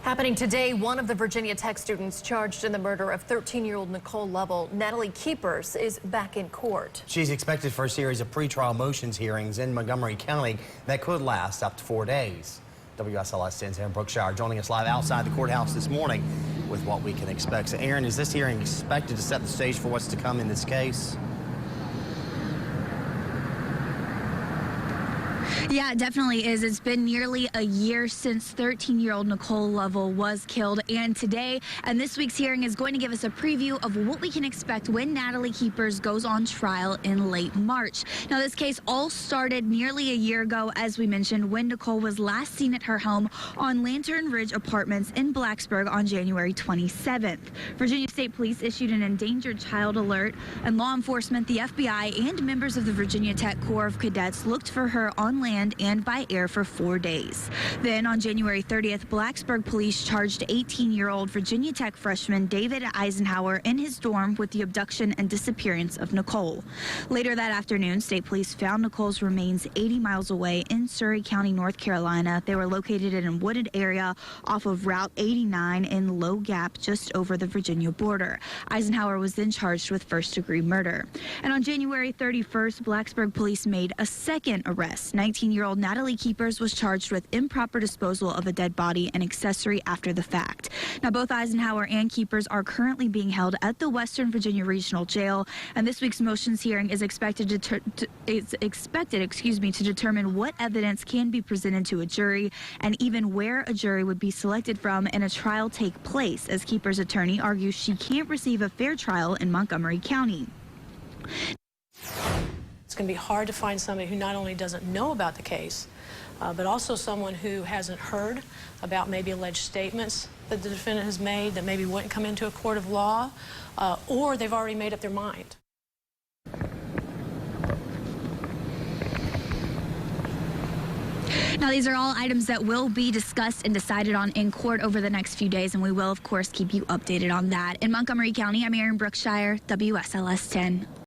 Happening today, one of the Virginia Tech students charged in the murder of 13-year-old Nicole Lovell, Natalie Keepers, is back in court. She's expected for a series of pretrial motions hearings in Montgomery County that could last up to 4 days. WSLS 10's Aaron Brookshire joining us live outside the courthouse this morning with what we can expect. So, Aaron, is this hearing expected to set the stage for what's to come in this case? Yeah, it definitely is. It's been nearly a year since 13-year-old Nicole Lovell was killed, and today and this week's hearing is going to give us a preview of what we can expect when Natalie Keepers goes on trial in late March. Now, this case all started nearly a year ago, as we mentioned, when Nicole was last seen at her home on Lantern Ridge Apartments in Blacksburg on January 27th. Virginia State Police issued an endangered child alert, and law enforcement, the FBI, and members of the Virginia Tech Corps of Cadets looked for her on land and by air for 4 days. Then on January 30th, Blacksburg police charged 18-year-old Virginia Tech freshman David Eisenhower in his dorm with the abduction and disappearance of Nicole. Later that afternoon, state police found Nicole's remains 80 miles away in Surry County, North Carolina. They were located in a wooded area off of Route 89 in Low Gap, just over the Virginia border. Eisenhower was then charged with first-degree murder. And on January 31st, Blacksburg police made a second arrest. 19-year-old Natalie Keepers was charged with improper disposal of a dead body and accessory after the fact. Now, both Eisenhower and Keepers are currently being held at the Western Virginia Regional Jail, and this week's motions hearing is expected to determine what evidence can be presented to a jury and even where a jury would be selected from and a trial take place, as Keepers' attorney argues she can't receive a fair trial in Montgomery County. It's going to be hard to find somebody who not only doesn't know about the case, but also someone who hasn't heard about maybe alleged statements that the defendant has made that maybe wouldn't come into a court of law, or they've already made up their mind. Now, these are all items that will be discussed and decided on in court over the next few days, and we will, of course, keep you updated on that. In Montgomery County, I'm Aaron Brookshire, WSLS 10.